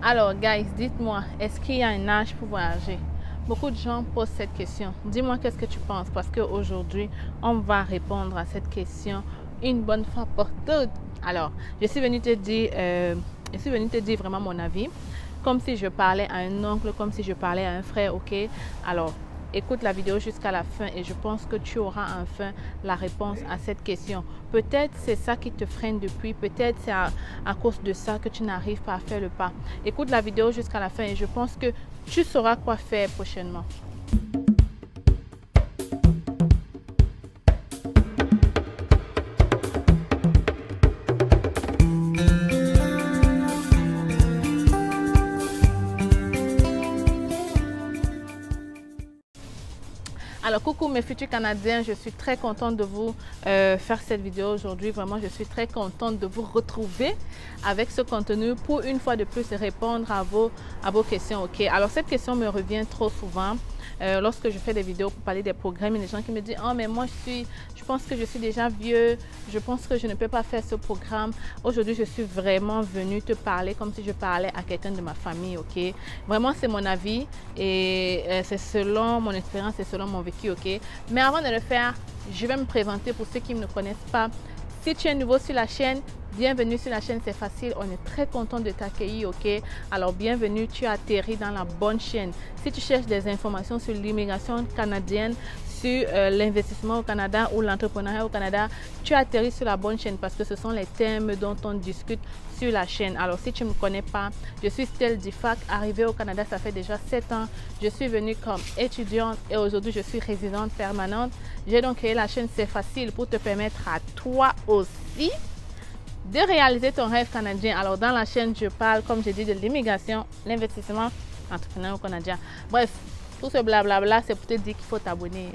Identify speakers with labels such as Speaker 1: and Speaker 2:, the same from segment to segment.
Speaker 1: Alors, guys, dites-moi, est-ce qu'il y a un âge pour voyager? Beaucoup de gens posent cette question. Dis-moi qu'est-ce que tu penses, parce qu'aujourd'hui, on va répondre à cette question une bonne fois pour toutes. Alors, je suis venue te dire vraiment mon avis, comme si je parlais à un oncle, comme si je parlais à un frère, ok? Alors, écoute la vidéo jusqu'à la fin et je pense que tu auras enfin la réponse à cette question. Peut-être c'est ça qui te freine depuis, peut-être c'est à cause de ça que tu n'arrives pas à faire le pas. Écoute la vidéo jusqu'à la fin et je pense que tu sauras quoi faire prochainement. Alors, coucou mes futurs Canadiens, je suis très contente de vous faire cette vidéo aujourd'hui. Vraiment, je suis très contente de vous retrouver avec ce contenu pour une fois de plus répondre à vos questions. Ok. Alors, cette question me revient trop souvent lorsque je fais des vidéos pour parler des programmes. Il y a des gens qui me disent « Oh, mais moi, je pense que je suis déjà vieux. Je pense que je ne peux pas faire ce programme. » Aujourd'hui, je suis vraiment venue te parler comme si je parlais à quelqu'un de ma famille. Ok. Vraiment, c'est mon avis et c'est selon mon expérience et selon mon vécu. Ok, mais avant de le faire, je vais me présenter pour ceux qui ne me connaissent pas. Si tu es nouveau sur la chaîne, bienvenue sur la chaîne, c'est facile, on est très content de t'accueillir. Ok, alors bienvenue, tu as atterri dans la bonne chaîne. Si tu cherches des informations sur l'immigration canadienne, sur l'investissement au Canada ou l'entrepreneuriat au Canada, tu as atterri sur la bonne chaîne parce que ce sont les thèmes dont on discute sur la chaîne. Alors si tu ne me connais pas, je suis Stell Difac, arrivée au Canada ça fait déjà 7 ans. Je suis venue comme étudiante et aujourd'hui je suis résidente permanente. J'ai donc créé la chaîne C'est Facile pour te permettre à toi aussi de réaliser ton rêve canadien. Alors dans la chaîne, je parle, comme j'ai dit, de l'immigration, l'investissement, l'entrepreneuriat canadien. Bref, tout ce blablabla, c'est pour te dire qu'il faut t'abonner.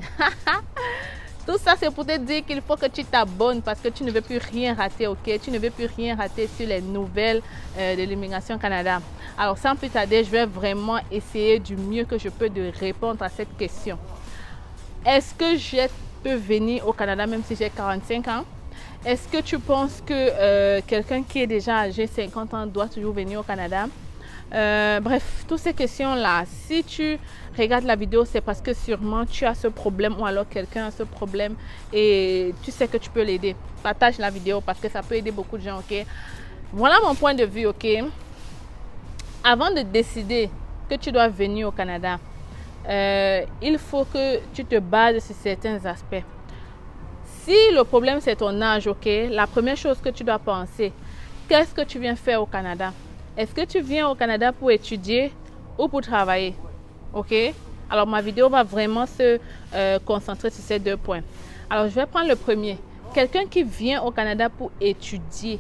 Speaker 1: Tout ça, c'est pour te dire qu'il faut que tu t'abonnes parce que tu ne veux plus rien rater, ok? Tu ne veux plus rien rater sur les nouvelles de l'immigration Canada. Alors, sans plus tarder, je vais vraiment essayer du mieux que je peux de répondre à cette question. Est-ce que je peux venir au Canada même si j'ai 45 ans? Est-ce que tu penses que quelqu'un qui est déjà âgé 50 ans doit toujours venir au Canada? Bref, toutes ces questions-là, si tu regardes la vidéo, c'est parce que sûrement tu as ce problème ou alors quelqu'un a ce problème et tu sais que tu peux l'aider. Partage la vidéo parce que ça peut aider beaucoup de gens, ok? Voilà mon point de vue, ok? Avant de décider que tu dois venir au Canada, il faut que tu te bases sur certains aspects. Si le problème c'est ton âge, ok, la première chose que tu dois penser, qu'est-ce que tu viens faire au Canada? Est-ce que tu viens au Canada pour étudier ou pour travailler? Ok? Alors ma vidéo va vraiment se concentrer sur ces deux points. Alors je vais prendre le premier. Quelqu'un qui vient au Canada pour étudier,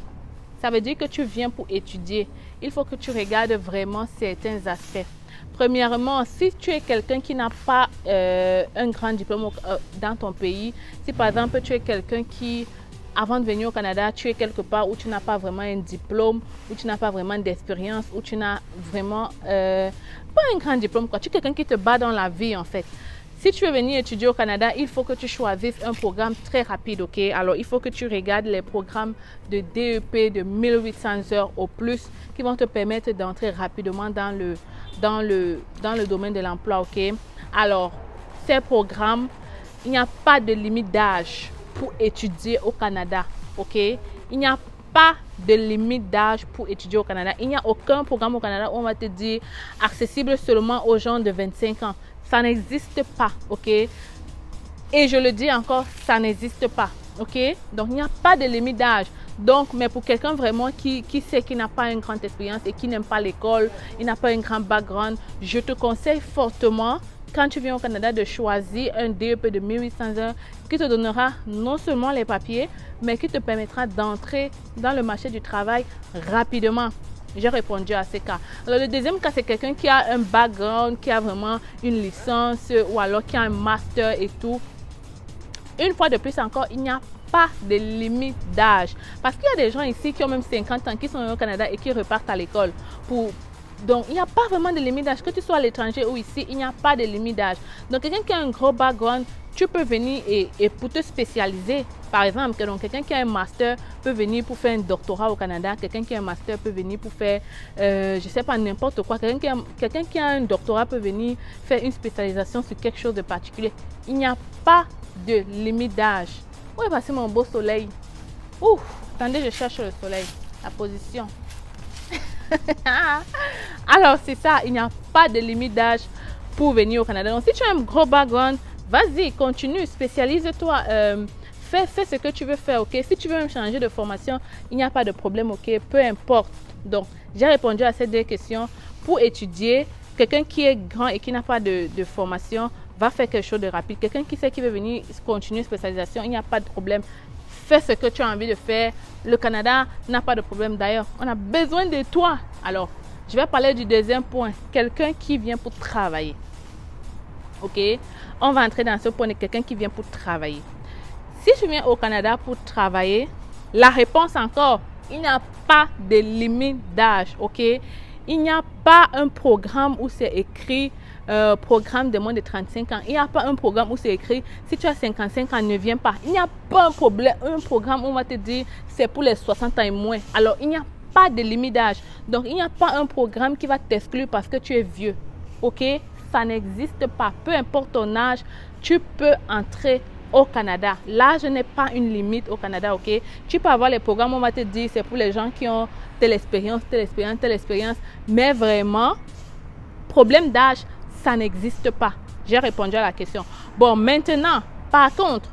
Speaker 1: ça veut dire que tu viens pour étudier. Il faut que tu regardes vraiment certains aspects. Premièrement, si tu es quelqu'un qui n'a pas un grand diplôme dans ton pays, si par exemple tu es quelqu'un qui, avant de venir au Canada, tu es quelque part où tu n'as pas vraiment un diplôme, où tu n'as pas vraiment d'expérience, où tu n'as vraiment pas un grand diplôme, quoi. Tu es quelqu'un qui te bat dans la vie en fait. Si tu veux venir étudier au Canada, il faut que tu choisisses un programme très rapide, ok? Alors, il faut que tu regardes les programmes de DEP de 1800 heures au plus qui vont te permettre d'entrer rapidement dans le domaine de l'emploi, ok? Alors, ces programmes, il n'y a pas de limite d'âge pour étudier au Canada, ok? Il n'y a pas de limite d'âge pour étudier au Canada. Il n'y a aucun programme au Canada où on va te dire accessible seulement aux gens de 25 ans. Ça n'existe pas, ok? Et je le dis encore, ça n'existe pas, ok? Donc, il n'y a pas de limite d'âge. Donc, mais pour quelqu'un vraiment qui sait qu'il n'a pas une grande expérience et qui n'aime pas l'école, il n'a pas un grand background, je te conseille fortement, quand tu viens au Canada, de choisir un DEP de 1800 heures qui te donnera non seulement les papiers, mais qui te permettra d'entrer dans le marché du travail rapidement. J'ai répondu à ces cas. Alors, le deuxième cas, c'est quelqu'un qui a un background, qui a vraiment une licence ou alors qui a un master et tout. Une fois de plus encore, il n'y a pas de limite d'âge. Parce qu'il y a des gens ici qui ont même 50 ans, qui sont au Canada et qui repartent à l'école pour Donc, il n'y a pas vraiment de limite d'âge. Que tu sois à l'étranger ou ici, il n'y a pas de limite d'âge. Donc, quelqu'un qui a un gros background, tu peux venir et pour te spécialiser. Par exemple, quelqu'un qui a un master peut venir pour faire un doctorat au Canada. Quelqu'un qui a un master peut venir pour faire, je ne sais pas, n'importe quoi. Quelqu'un qui a un doctorat peut venir faire une spécialisation sur quelque chose de particulier. Il n'y a pas de limite d'âge. Où est passé mon beau soleil? Ouf, attendez, je cherche le soleil, la position. Alors, c'est ça, il n'y a pas de limite d'âge pour venir au Canada. Donc, si tu as un gros background, vas-y, continue, spécialise-toi, fais ce que tu veux faire, ok? Si tu veux même changer de formation, il n'y a pas de problème, ok? Peu importe. Donc, j'ai répondu à ces deux questions. Pour étudier, quelqu'un qui est grand et qui n'a pas de formation va faire quelque chose de rapide. Quelqu'un qui sait qu'il veut venir continuer spécialisation, il n'y a pas de problème. Fais ce que tu as envie de faire. Le Canada n'a pas de problème. D'ailleurs, on a besoin de toi. Alors, je vais parler du deuxième point. Quelqu'un qui vient pour travailler. Ok? On va entrer dans ce point de quelqu'un qui vient pour travailler. Si je viens au Canada pour travailler, la réponse encore, il n'y a pas de limite d'âge. Ok? Il n'y a pas un programme où c'est écrit programme de moins de 35 ans. Il n'y a pas un programme où c'est écrit si tu as 55 ans, ne viens pas. Il n'y a pas un programme où on va te dire c'est pour les 60 ans et moins. Alors, il n'y a pas de limite d'âge. Donc, il n'y a pas un programme qui va t'exclure parce que tu es vieux. Ok? Ça n'existe pas. Peu importe ton âge, tu peux entrer au Canada. L'âge n'est pas une limite au Canada, ok? Tu peux avoir les programmes, on va te dire c'est pour les gens qui ont telle expérience, mais vraiment, problème d'âge, ça n'existe pas. J'ai répondu à la question. Bon, maintenant, par contre,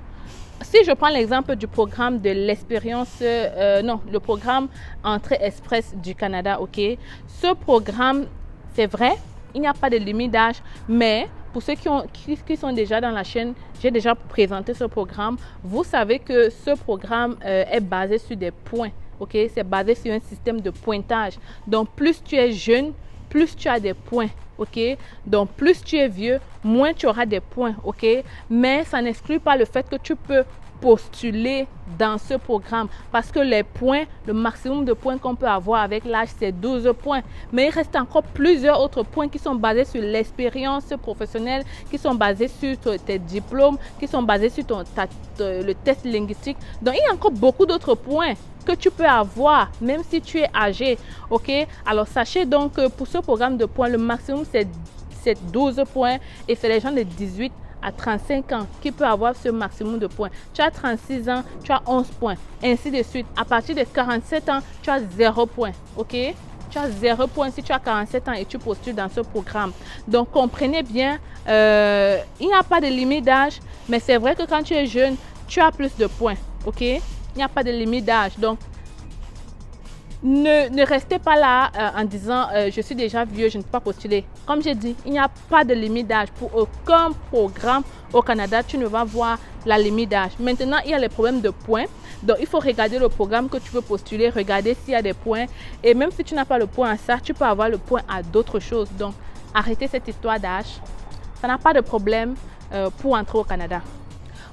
Speaker 1: si je prends l'exemple du programme de l'expérience, le programme Entrée Express du Canada, ok? Ce programme, c'est vrai, il n'y a pas de limite d'âge, mais pour ceux qui sont déjà dans la chaîne, j'ai déjà présenté ce programme. Vous savez que ce programme est basé sur des points, ok? C'est basé sur un système de pointage. Donc, plus tu es jeune, plus tu as des points, ok? Donc, plus tu es vieux, moins tu auras des points, ok? Mais ça n'exclut pas le fait que tu peux postuler dans ce programme parce que les points, le maximum de points qu'on peut avoir avec l'âge, c'est 12 points. Mais il reste encore plusieurs autres points qui sont basés sur l'expérience professionnelle, qui sont basés sur tes diplômes, qui sont basés sur le test linguistique. Donc, il y a encore beaucoup d'autres points que tu peux avoir, même si tu es âgé, ok? Alors, sachez donc que pour ce programme de points, le maximum, c'est 12 points et c'est les gens de 18 à 35 ans qui peuvent avoir ce maximum de points. Tu as 36 ans, tu as 11 points, ainsi de suite. À partir de 47 ans, tu as 0 points, ok? Tu as 0 points si tu as 47 ans et tu postules dans ce programme. Donc, comprenez bien, il n'y a pas de limite d'âge, mais c'est vrai que quand tu es jeune, tu as plus de points, ok? Il n'y a pas de limite d'âge. Donc, ne restez pas là en disant je suis déjà vieux, je ne peux pas postuler. Comme j'ai dit, il n'y a pas de limite d'âge. Pour aucun programme au Canada, tu ne vas voir la limite d'âge. Maintenant, il y a les problèmes de points. Donc, il faut regarder le programme que tu veux postuler, regarder s'il y a des points. Et même si tu n'as pas le point à ça, tu peux avoir le point à d'autres choses. Donc, arrêtez cette histoire d'âge. Ça n'a pas de problème pour entrer au Canada.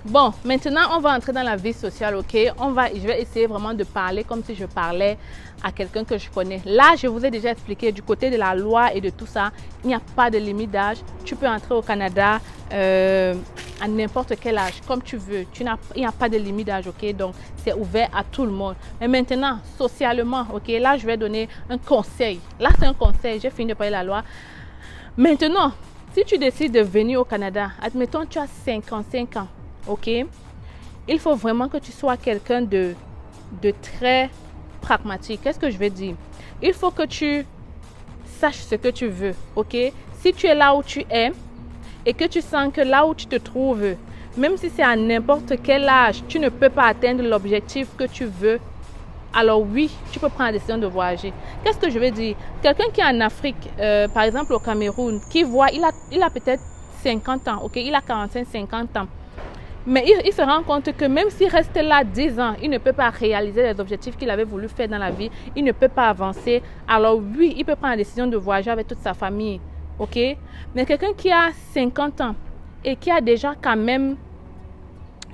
Speaker 1: Bon, maintenant, on va entrer dans la vie sociale, ok? Je vais essayer vraiment de parler comme si je parlais à quelqu'un que je connais. Là, je vous ai déjà expliqué du côté de la loi et de tout ça, il n'y a pas de limite d'âge. Tu peux entrer au Canada à n'importe quel âge, comme tu veux. Il n'y a pas de limite d'âge, ok? Donc, c'est ouvert à tout le monde. Mais maintenant, socialement, ok? Là, je vais donner un conseil. Là, c'est un conseil. J'ai fini de parler de la loi. Maintenant, si tu décides de venir au Canada, admettons, tu as 55 ans. Ok, il faut vraiment que tu sois quelqu'un de très pragmatique. Qu'est-ce que je veux dire? Il faut que tu saches ce que tu veux. Ok, si tu es là où tu es et que tu sens que là où tu te trouves, même si c'est à n'importe quel âge, tu ne peux pas atteindre l'objectif que tu veux, alors oui, tu peux prendre la décision de voyager. Qu'est-ce que je veux dire? Quelqu'un qui est en Afrique, par exemple au Cameroun, qui voit, il a peut-être 50 ans, ok, il a 45-50 ans. Mais il se rend compte que même s'il reste là 10 ans, il ne peut pas réaliser les objectifs qu'il avait voulu faire dans la vie. Il ne peut pas avancer. Alors oui, il peut prendre la décision de voyager avec toute sa famille. Ok? Mais quelqu'un qui a 50 ans et qui a déjà quand même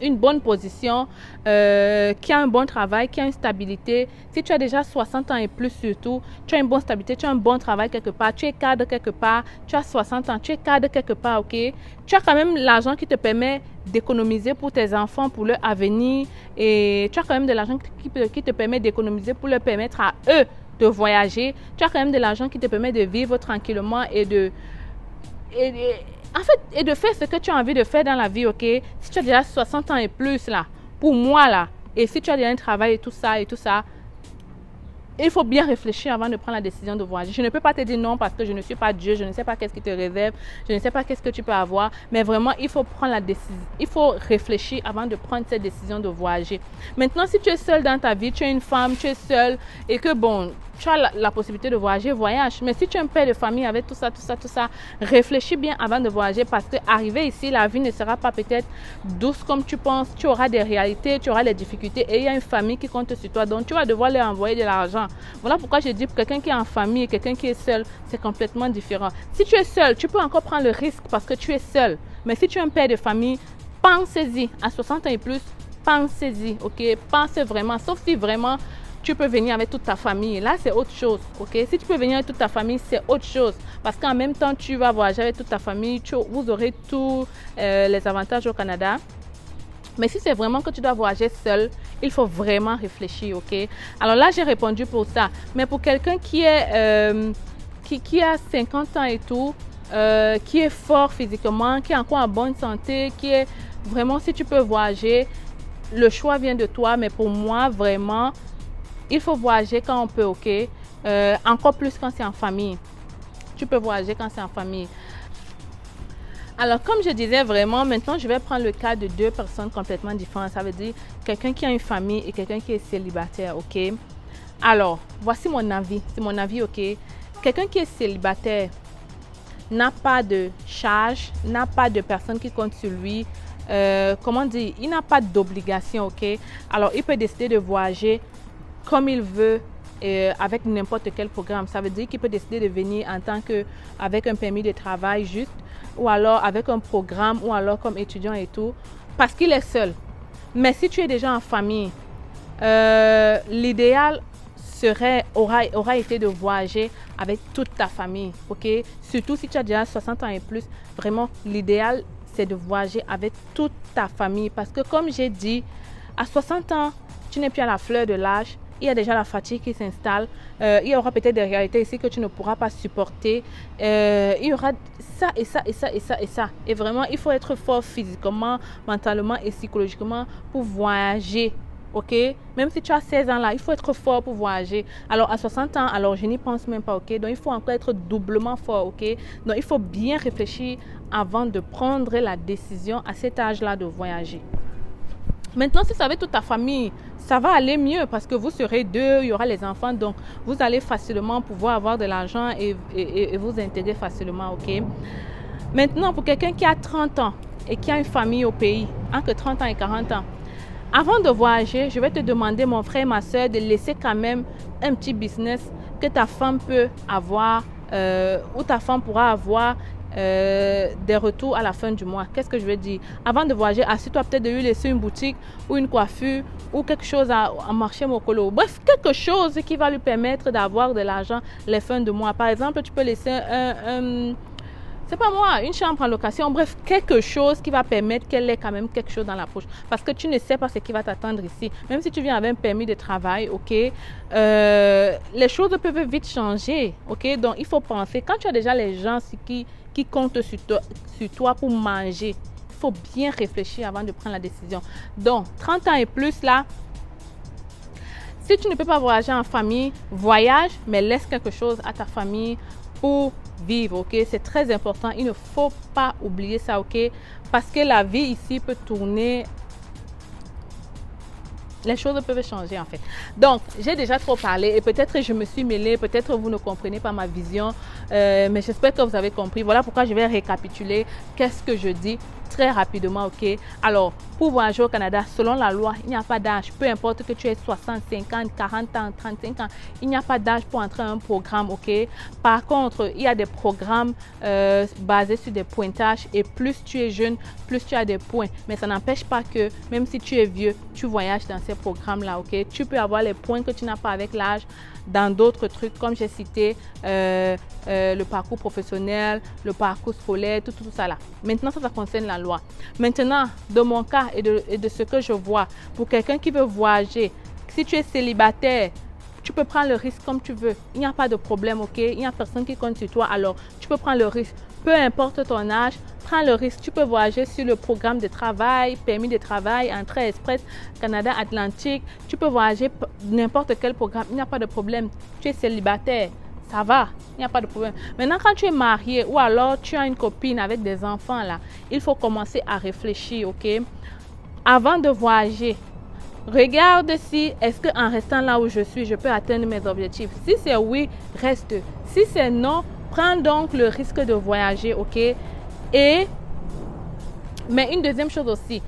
Speaker 1: une bonne position, qui a un bon travail, qui a une stabilité. Si tu as déjà 60 ans et plus surtout, tu as une bonne stabilité, tu as un bon travail quelque part, tu es cadre quelque part, tu as 60 ans, tu es cadre quelque part, ok? Tu as quand même l'argent qui te permet d'économiser pour tes enfants, pour leur avenir, et tu as quand même de l'argent qui te permet d'économiser pour leur permettre à eux de voyager. Tu as quand même de l'argent qui te permet de vivre tranquillement et de faire ce que tu as envie de faire dans la vie, ok? Si tu as déjà 60 ans et plus, là, pour moi, là, et si tu as déjà un travail et tout ça, il faut bien réfléchir avant de prendre la décision de voyager. Je ne peux pas te dire non parce que je ne suis pas Dieu, je ne sais pas qu'est-ce qui te réserve, je ne sais pas qu'est-ce que tu peux avoir, mais vraiment, il faut prendre la décision, il faut réfléchir avant de prendre cette décision de voyager. Maintenant, si tu es seule dans ta vie, tu es une femme, tu es seule et que bon, tu as la possibilité de voyager, voyage. Mais si tu es un père de famille avec tout ça, réfléchis bien avant de voyager parce que arrivé ici, la vie ne sera pas peut-être douce comme tu penses. Tu auras des réalités, tu auras des difficultés et il y a une famille qui compte sur toi. Donc, tu vas devoir leur envoyer de l'argent. Voilà pourquoi je dis que quelqu'un qui est en famille et quelqu'un qui est seul, c'est complètement différent. Si tu es seul, tu peux encore prendre le risque parce que tu es seul. Mais si tu es un père de famille, pensez-y. À 60 ans et plus, pensez-y, ok? Pensez vraiment, sauf si vraiment tu peux venir avec toute ta famille. Là, c'est autre chose, ok? Si tu peux venir avec toute ta famille, c'est autre chose. Parce qu'en même temps, tu vas voyager avec toute ta famille, vous aurez tous les avantages au Canada. Mais si c'est vraiment que tu dois voyager seul, il faut vraiment réfléchir, ok? Alors là, j'ai répondu pour ça. Mais pour quelqu'un qui a 50 ans et tout, qui est fort physiquement, qui est encore en bonne santé, qui est vraiment, si tu peux voyager, le choix vient de toi. Mais pour moi, vraiment, il faut voyager quand on peut, ok? Encore plus quand c'est en famille. Tu peux voyager quand c'est en famille. Alors, comme je disais vraiment, maintenant, je vais prendre le cas de deux personnes complètement différentes. Ça veut dire quelqu'un qui a une famille et quelqu'un qui est célibataire, ok? Alors, voici mon avis. C'est mon avis, ok? Quelqu'un qui est célibataire n'a pas de charge, n'a pas de personne qui compte sur lui. Comment dire? Il n'a pas d'obligation, ok? Alors, il peut décider de voyager comme il veut avec n'importe quel programme. Ça veut dire qu'il peut décider de venir en tant que avec un permis de travail juste ou alors avec un programme ou alors comme étudiant et tout parce qu'il est seul. Mais si tu es déjà en famille, l'idéal aura été de voyager avec toute ta famille, ok? Surtout si tu as déjà 60 ans et plus, vraiment l'idéal c'est de voyager avec toute ta famille parce que comme j'ai dit, à 60 ans, tu n'es plus à la fleur de l'âge. Il y a déjà la fatigue qui s'installe. Il y aura peut-être des réalités ici que tu ne pourras pas supporter. Il y aura ça et ça et ça et ça et ça. Et vraiment, il faut être fort physiquement, mentalement et psychologiquement pour voyager. Ok? Même si tu as 16 ans là, il faut être fort pour voyager. Alors à 60 ans, alors je n'y pense même pas. Ok? Donc il faut encore être doublement fort. Ok? Donc il faut bien réfléchir avant de prendre la décision à cet âge-là de voyager. Maintenant, si c'est avec toute ta famille, ça va aller mieux parce que vous serez deux, il y aura les enfants, donc vous allez facilement pouvoir avoir de l'argent et vous intégrer facilement, ok? Maintenant, pour quelqu'un qui a 30 ans et qui a une famille au pays, entre 30 ans et 40 ans, avant de voyager, je vais te demander, mon frère et ma soeur, de laisser quand même un petit business que ta femme peut avoir ou ta femme pourra avoir des retours à la fin du mois. Qu'est-ce que je veux dire? Avant de voyager, assure-toi peut-être de lui laisser une boutique ou une coiffure ou quelque chose à marché Mokolo. Bref, quelque chose qui va lui permettre d'avoir de l'argent les fins de mois. Par exemple, tu peux laisser c'est pas moi, une chambre en location, bref, quelque chose qui va permettre qu'elle ait quand même quelque chose dans la poche. Parce que tu ne sais pas ce qui va t'attendre ici. Même si tu viens avec un permis de travail, ok, les choses peuvent vite changer, ok. Donc, il faut penser, quand tu as déjà les gens qui comptent sur toi pour manger, il faut bien réfléchir avant de prendre la décision. Donc, 30 ans et plus, là, si tu ne peux pas voyager en famille, voyage, mais laisse quelque chose à ta famille pour vivre, ok? C'est très important. Il ne faut pas oublier ça, ok? Parce que la vie ici peut tourner les choses peuvent changer en fait. Donc, j'ai déjà trop parlé et peut-être je me suis mêlée, peut-être vous ne comprenez pas ma vision, mais j'espère que vous avez compris. Voilà pourquoi je vais récapituler qu'est-ce que je dis très rapidement, ok? Alors, pour voyager au Canada, selon la loi, il n'y a pas d'âge. Peu importe que tu aies 60, 50, 40 ans, 35 ans, il n'y a pas d'âge pour entrer dans un programme, ok? Par contre, il y a des programmes basés sur des pointages et plus tu es jeune, plus tu as des points. Mais ça n'empêche pas que, même si tu es vieux, tu voyages dans ces programmes-là, ok? Tu peux avoir les points que tu n'as pas avec l'âge dans d'autres trucs, comme j'ai cité, le parcours professionnel, le parcours scolaire, tout ça là. Maintenant, ça concerne la loi. Maintenant, de mon cas et de ce que je vois, pour quelqu'un qui veut voyager, si tu es célibataire, tu peux prendre le risque comme tu veux. Il n'y a pas de problème, ok? Il n'y a personne qui compte sur toi, alors tu peux prendre le risque. Peu importe ton âge, prends le risque. Tu peux voyager sur le programme de travail, permis de travail, entrée express, Canada Atlantique. Tu peux voyager n'importe quel programme. Il n'y a pas de problème. Tu es célibataire, ça va. Il n'y a pas de problème. Maintenant, quand tu es marié ou alors tu as une copine avec des enfants, là, il faut commencer à réfléchir, ok? Avant de voyager, regarde si est-ce qu'en restant là où je suis, je peux atteindre mes objectifs. Si c'est oui, reste. Si c'est non, prends donc le risque de voyager, ok? Mais une deuxième chose aussi,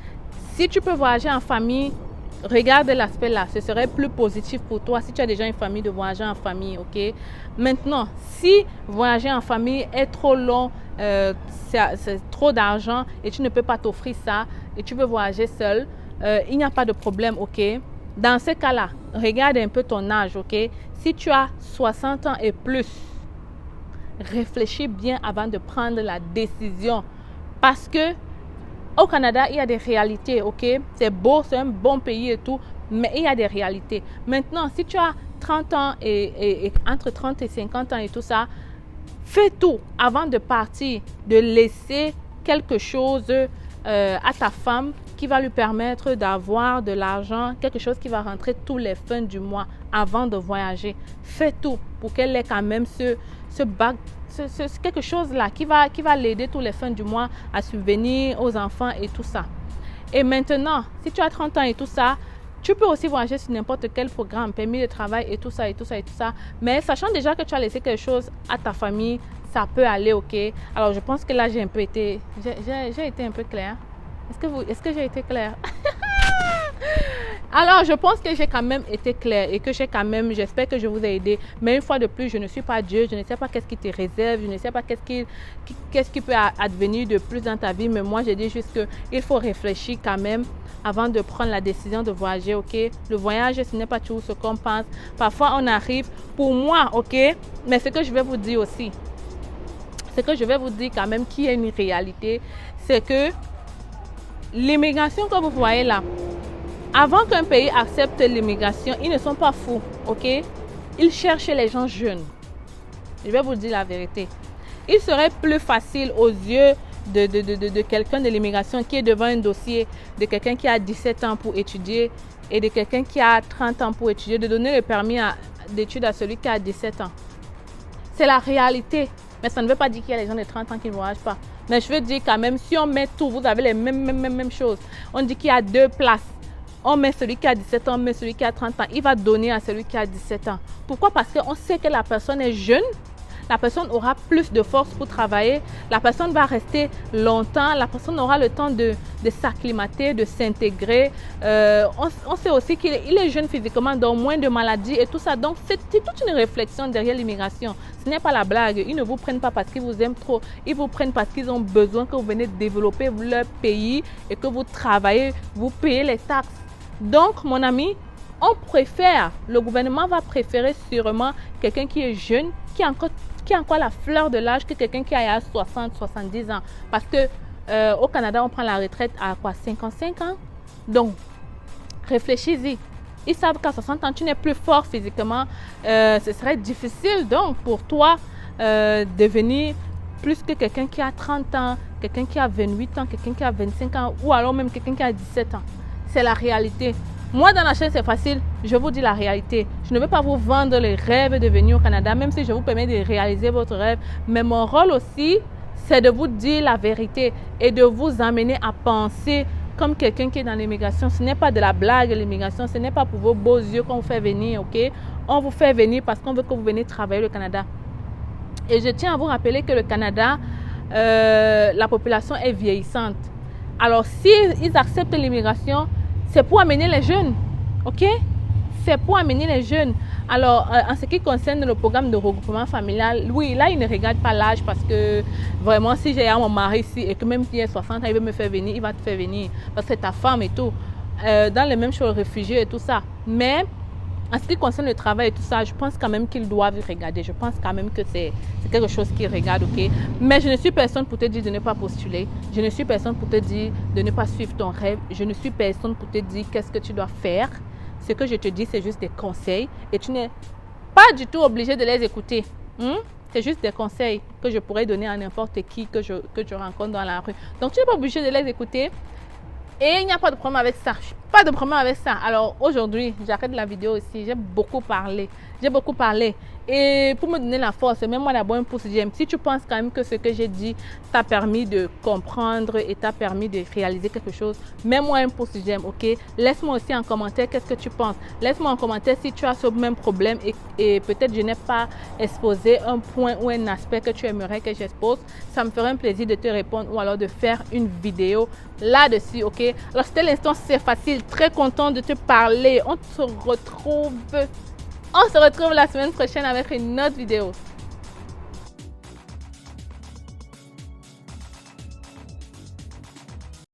Speaker 1: si tu peux voyager en famille, regarde l'aspect là. Ce serait plus positif pour toi si tu as déjà une famille de voyager en famille, ok? Maintenant, si voyager en famille est trop long, c'est trop d'argent et tu ne peux pas t'offrir ça et tu veux voyager seul, il n'y a pas de problème, ok? Dans ce cas-là, regarde un peu ton âge, ok? Si tu as 60 ans et plus, réfléchis bien avant de prendre la décision. Parce que au Canada, il y a des réalités, ok? C'est beau, c'est un bon pays et tout, mais il y a des réalités. Maintenant, si tu as 30 ans et entre 30 et 50 ans et tout ça, fais tout avant de partir, de laisser quelque chose à ta femme qui va lui permettre d'avoir de l'argent, quelque chose qui va rentrer tous les fins du mois avant de voyager. Fais tout pour qu'elle ait quand même quelque chose là qui va l'aider tous les fins du mois à subvenir aux enfants et tout ça. Et maintenant, si tu as 30 ans et tout ça, tu peux aussi voyager sur n'importe quel programme, permis de travail et tout ça, et tout ça, et tout ça. Mais sachant déjà que tu as laissé quelque chose à ta famille, ça peut aller, ok? Alors, je pense que là, j'ai été un peu claire. Est-ce que j'ai été claire? Alors, je pense que j'ai quand même été claire et que j'espère que je vous ai aidé. Mais une fois de plus, je ne suis pas Dieu, je ne sais pas qu'est-ce qui te réserve, je ne sais pas qu'est-ce qui peut advenir de plus dans ta vie. Mais moi, je dis juste qu'il faut réfléchir quand même avant de prendre la décision de voyager, ok? Le voyage, ce n'est pas toujours ce qu'on pense. Parfois, on arrive, pour moi, ok? Mais ce que je vais vous dire aussi, ce que je vais vous dire quand même qui est une réalité, c'est que l'immigration que vous voyez là, avant qu'un pays accepte l'immigration, ils ne sont pas fous, ok? Ils cherchent les gens jeunes. Je vais vous dire la vérité. Il serait plus facile aux yeux de quelqu'un de l'immigration qui est devant un dossier, de quelqu'un qui a 17 ans pour étudier et de quelqu'un qui a 30 ans pour étudier, de donner le permis d'études à celui qui a 17 ans. C'est la réalité. Mais ça ne veut pas dire qu'il y a les gens de 30 ans qui ne voyagent pas. Mais je veux dire quand même, si on met tout, vous avez les mêmes choses. On dit qu'il y a 2 places. On met celui qui a 17 ans, on met celui qui a 30 ans. Il va donner à celui qui a 17 ans. Pourquoi? Parce qu'on sait que la personne est jeune. La personne aura plus de force pour travailler. La personne va rester longtemps. La personne aura le temps de s'acclimater, de s'intégrer. On sait aussi qu'il est jeune physiquement, donc moins de maladies et tout ça. Donc, c'est toute une réflexion derrière l'immigration. Ce n'est pas la blague. Ils ne vous prennent pas parce qu'ils vous aiment trop. Ils vous prennent parce qu'ils ont besoin que vous venez développer leur pays et que vous travaillez, vous payez les taxes. Donc, mon ami, le gouvernement va préférer sûrement quelqu'un qui est jeune, qui a encore la fleur de l'âge que quelqu'un qui a 60, 70 ans. Parce que au Canada, on prend la retraite à quoi? 55 ans? Donc, réfléchis-y. Ils savent qu'à 60 ans, tu n'es plus fort physiquement. Ce serait difficile donc pour toi de devenir plus que quelqu'un qui a 30 ans, quelqu'un qui a 28 ans, quelqu'un qui a 25 ans ou alors même quelqu'un qui a 17 ans. C'est la réalité. Moi, dans la chaîne, c'est facile. Je vous dis la réalité. Je ne veux pas vous vendre les rêves de venir au Canada, même si je vous permets de réaliser votre rêve. Mais mon rôle aussi, c'est de vous dire la vérité et de vous amener à penser comme quelqu'un qui est dans l'immigration. Ce n'est pas de la blague, l'immigration. Ce n'est pas pour vos beaux yeux qu'on vous fait venir, ok? On vous fait venir parce qu'on veut que vous veniez travailler au Canada. Et je tiens à vous rappeler que le Canada, la population est vieillissante. Alors, s'ils acceptent l'immigration, c'est pour amener les jeunes, ok? C'est pour amener les jeunes. Alors, en ce qui concerne le programme de regroupement familial, oui, là, il ne regarde pas l'âge parce que vraiment, si j'ai mon mari ici et que même s'il est 60 ans, il veut me faire venir, il va te faire venir parce que c'est ta femme et tout. Dans les mêmes choses, réfugiés et tout ça. Mais en ce qui concerne le travail et tout ça, je pense quand même qu'ils doivent regarder. Je pense quand même que c'est quelque chose qu'ils regardent, ok? Mais je ne suis personne pour te dire de ne pas postuler. Je ne suis personne pour te dire de ne pas suivre ton rêve. Je ne suis personne pour te dire qu'est-ce que tu dois faire. Ce que je te dis, c'est juste des conseils et tu n'es pas du tout obligé de les écouter. C'est juste des conseils que je pourrais donner à n'importe qui que je rencontre dans la rue. Donc, tu n'es pas obligé de les écouter et il n'y a pas de problème avec ça. Pas de problème avec ça. Alors, aujourd'hui, j'arrête la vidéo ici. J'ai beaucoup parlé. Et pour me donner la force, même moi d'abord un pouce j'aime. Si tu penses quand même que ce que j'ai dit t'a permis de comprendre et t'a permis de réaliser quelque chose, mets-moi un pouce j'aime, ok? Laisse-moi aussi en commentaire qu'est-ce que tu penses. Laisse-moi en commentaire si tu as ce même problème et peut-être je n'ai pas exposé un point ou un aspect que tu aimerais que j'expose. Ça me ferait un plaisir de te répondre ou alors de faire une vidéo là-dessus, ok? Alors, c'était l'instant, c'est facile. Très content de te parler. On se retrouve la semaine prochaine avec une autre vidéo.